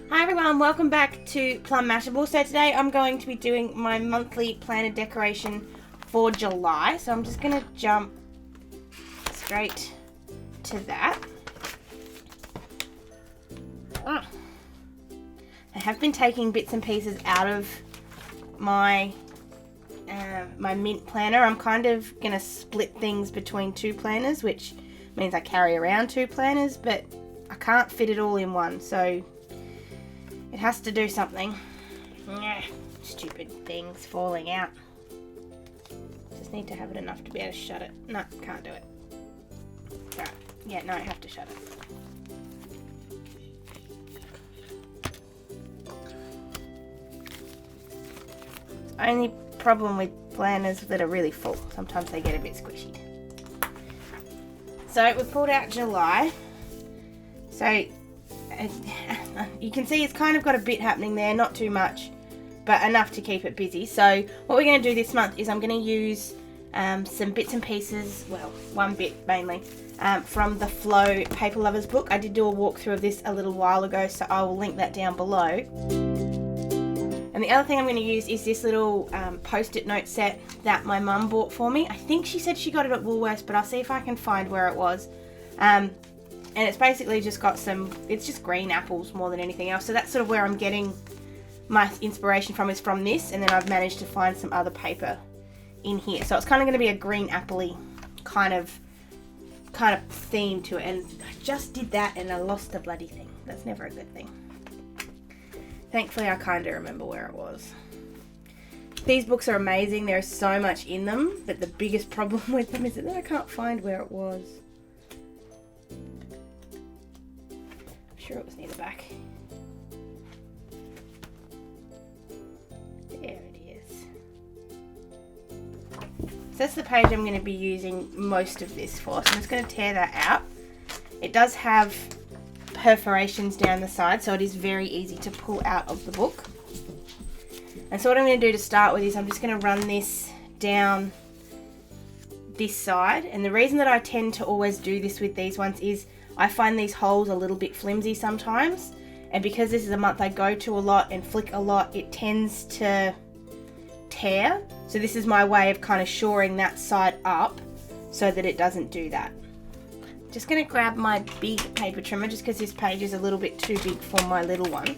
Hi everyone, welcome back to Plum Mashable. So today I'm going to be doing my monthly planner decoration for July. So I'm just going to jump straight to that. I have been taking bits and pieces out of my my mint planner. I'm kind of going to split things between two planners, which means I carry around two planners, but I can't fit it all in one, so it has to do something. Stupid things falling out. Just need to have it enough to be able to shut it. No, can't do it. Right. Yeah, no, I have to shut it. Only problem with planners that are really full. Sometimes they get a bit squishy. So we pulled out July. So you can see it's kind of got a bit happening there, not too much, but enough to keep it busy. So what we're going to do this month is I'm going to use some bits and pieces, well, one bit mainly, from the Flow Paper Lovers book. I did do a walkthrough of this a little while ago, so I will link that down below. And the other thing I'm going to use is this little post-it note set that my mum bought for me. I think she said she got it at Woolworths, but I'll see if I can find where it was. And it's basically just got it's just green apples more than anything else. So that's sort of where I'm getting my inspiration from, is from this. And then I've managed to find some other paper in here. So it's kind of going to be a green appley kind of theme to it. And I just did that and I lost the bloody thing. That's never a good thing. Thankfully, I kind of remember where it was. These books are amazing. There's so much in them, but the biggest problem with them is that I can't find where it was. Sure it was near the back. There it is. So that's the page I'm going to be using most of this for. So I'm just going to tear that out. It does have perforations down the side, so it is very easy to pull out of the book. And so what I'm going to do to start with is I'm just going to run this down this side. And the reason that I tend to always do this with these ones is I find these holes a little bit flimsy sometimes, and because this is a month I go to a lot and flick a lot, it tends to tear. So this is my way of kind of shoring that side up so that it doesn't do that. Just going to grab my big paper trimmer just because this page is a little bit too big for my little one.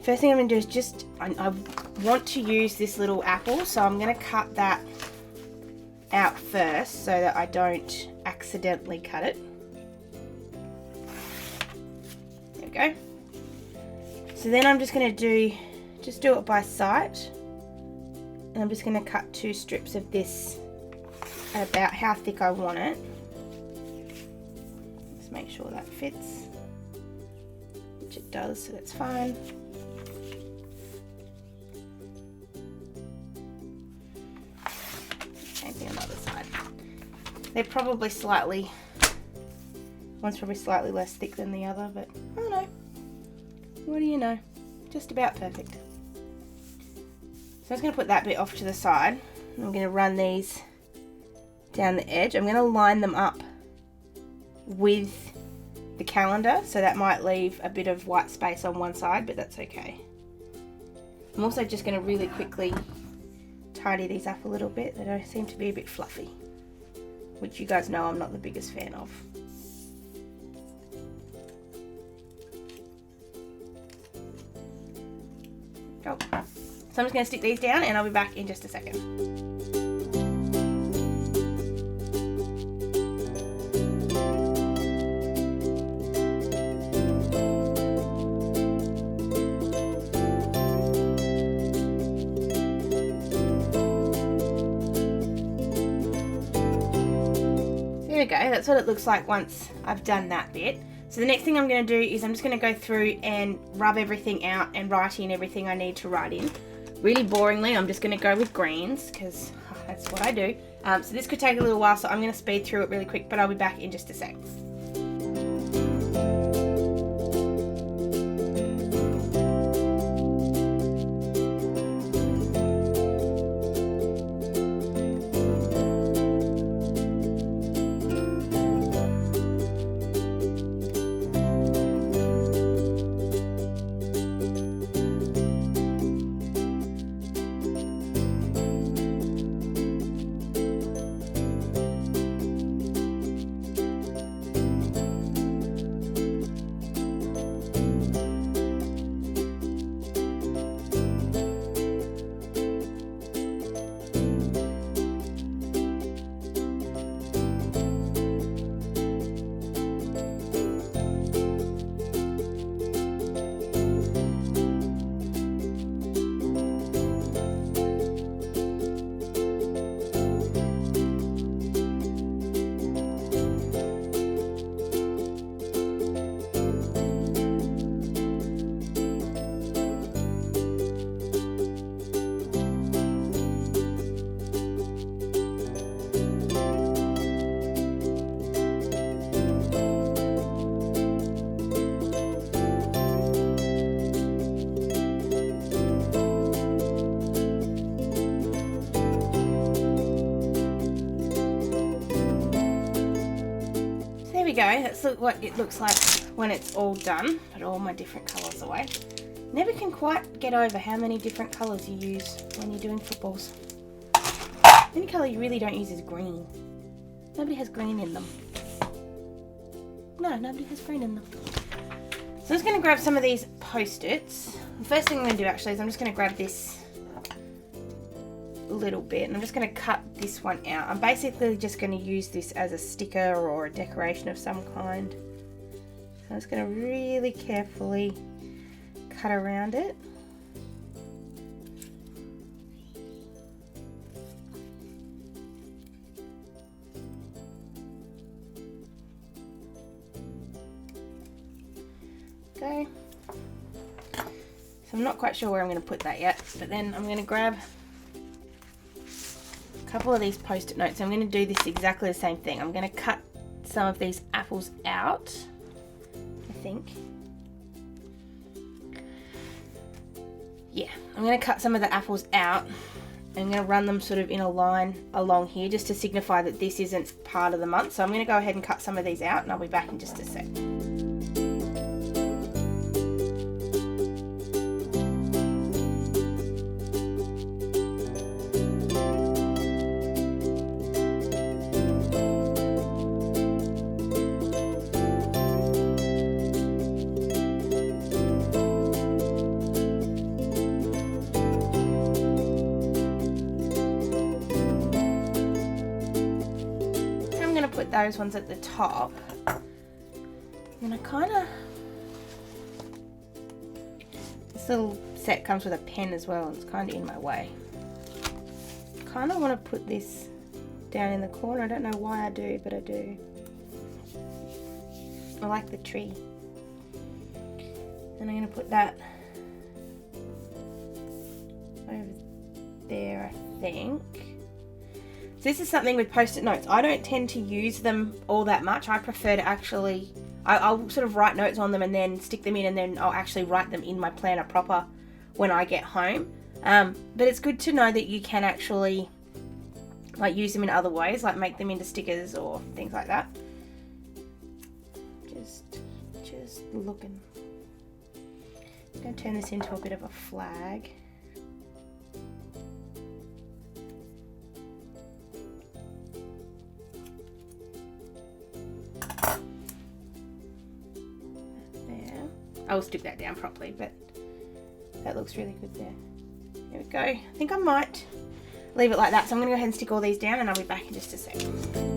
First thing I'm going to do is I want to use this little apple, so I'm going to cut that out first so that I don't accidentally cut it. Go. So then I'm just going to do it by sight, and I'm just going to cut two strips of this at about how thick I want it. Just make sure that fits, which it does, so that's fine. Same thing on the other side. They're probably one's probably slightly less thick than the other, but I don't know. What do you know? Just about perfect. So I'm just going to put that bit off to the side. I'm going to run these down the edge. I'm going to line them up with the calendar, so that might leave a bit of white space on one side, but that's okay. I'm also just going to really quickly tidy these up a little bit. They don't seem to be a bit fluffy, which you guys know I'm not the biggest fan of. Go. So I'm just going to stick these down and I'll be back in just a second. There we go, that's what it looks like once I've done that bit. So the next thing I'm going to do is I'm just going to go through and rub everything out and write in everything I need to write in. Really boringly, I'm just going to go with greens because that's what I do. So this could take a little while, so I'm going to speed through it really quick, but I'll be back in just a sec. we go. That's what it looks like when it's all done. Put all my different colours away. Never can quite get over how many different colours you use when you're doing footballs. The only colour you really don't use is green. Nobody has green in them. No, nobody has green in them. So I'm just going to grab some of these Post-its. The first thing I'm going to do actually is I'm just going to grab this little bit and I'm just going to cut this one out. I'm basically just going to use this as a sticker or a decoration of some kind. So I'm just going to really carefully cut around it. Okay. So I'm not quite sure where I'm going to put that yet, but then I'm going to grab a couple of these Post-it notes. I'm going to do this exactly the same thing. I'm going to cut some of these apples out, I think. Yeah, I'm going to cut some of the apples out. I'm going to run them sort of in a line along here just to signify that this isn't part of the month. So I'm going to go ahead and cut some of these out and I'll be back in just a sec. Put those ones at the top, and I kind of, this little set comes with a pen as well and it's kind of in my way. Kind of want to put this down in the corner. I don't know why I do, but I do. I like the tree, and I'm going to put that over there, I think. So this is something with Post-it notes. I don't tend to use them all that much. I prefer to actually, I'll sort of write notes on them and then stick them in, and then I'll actually write them in my planner proper when I get home. But it's good to know that you can actually like use them in other ways, like make them into stickers or things like that. Just looking. I'm going to turn this into a bit of a flag. I'll stick that down properly, but that looks really good there. There we go. I think I might leave it like that. So I'm going to go ahead and stick all these down and I'll be back in just a second.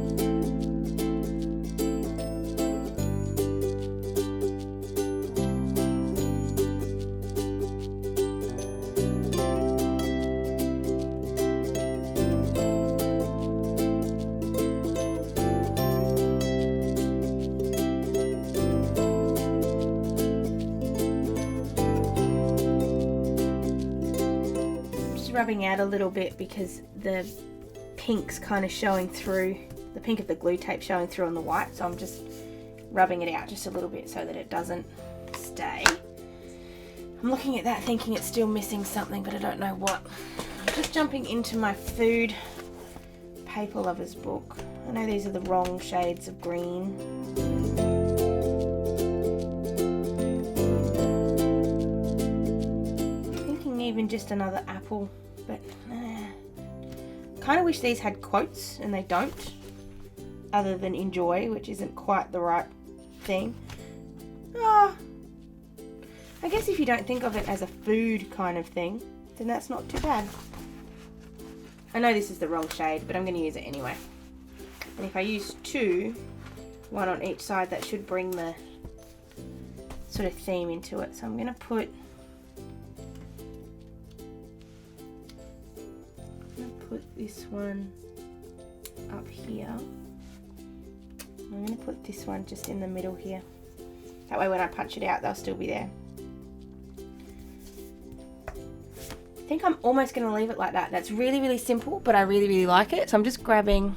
Rubbing out a little bit because the pink's kind of showing through, the pink of the glue tape showing through on the white, so I'm just rubbing it out just a little bit so that it doesn't stay. I'm looking at that thinking it's still missing something, but I don't know what. I'm just jumping into my food paper lovers book. I know these are the wrong shades of green. Thinking even just another apple. But kind of wish these had quotes and they don't, other than enjoy, which isn't quite the right thing. I guess if you don't think of it as a food kind of thing, then that's not too bad. I know this is the wrong shade, but I'm going to use it anyway. And if I use two, one on each side, that should bring the sort of theme into it. So I'm going to put this one up here. I'm going to put this one just in the middle here. That way when I punch it out, they'll still be there. I think I'm almost going to leave it like that. That's really, really simple, but I really, really like it. So I'm just grabbing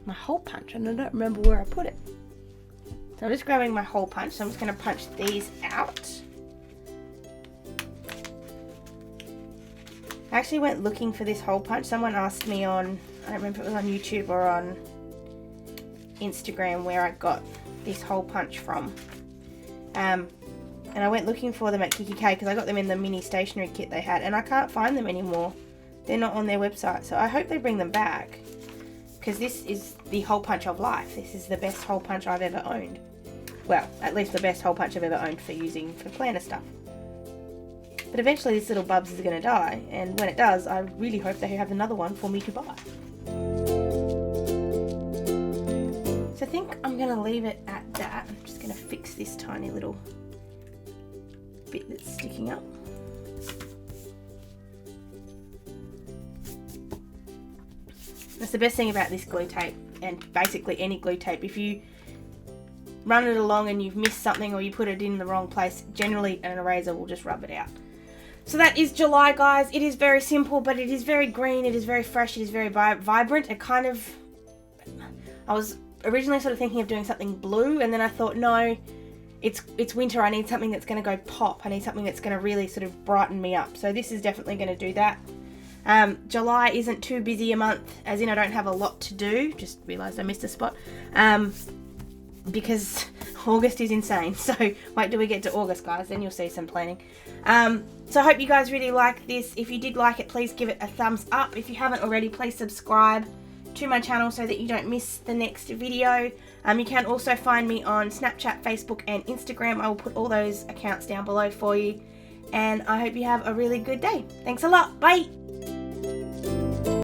my hole punch, and I don't remember where I put it. So I'm just grabbing my hole punch. So I'm just going to punch these out. I actually went looking for this hole punch. Someone asked me on, I don't remember if it was on YouTube or on Instagram where I got this hole punch from. And I went looking for them at Kikki.k because I got them in the mini stationery kit they had, and I can't find them anymore. They're not on their website, so I hope they bring them back, because this is the hole punch of life. This is the best hole punch I've ever owned. Well, at least the best hole punch I've ever owned for using for planner stuff. But eventually this little Bubs is going to die, and when it does, I really hope they have another one for me to buy. So I think I'm going to leave it at that. I'm just going to fix this tiny little bit that's sticking up. That's the best thing about this glue tape, and basically any glue tape. If you run it along and you've missed something or you put it in the wrong place, generally an eraser will just rub it out. So that is July, guys. It is very simple, but it is very green, it is very fresh, it is very vibrant. It kind of, I was originally sort of thinking of doing something blue, and then I thought, no, it's winter, I need something that's going to go pop. I need something that's going to really sort of brighten me up. So this is definitely going to do that. July isn't too busy a month, as in I don't have a lot to do. Just realised I missed a spot. Because August is insane. So wait till we get to August, guys, then you'll see some planning. So I hope you guys really like this. If you did like it, please give it a thumbs up. If you haven't already, please subscribe to my channel so that you don't miss the next video. You can also find me on Snapchat, Facebook and Instagram. I will put all those accounts down below for you. And I hope you have a really good day. Thanks a lot. Bye.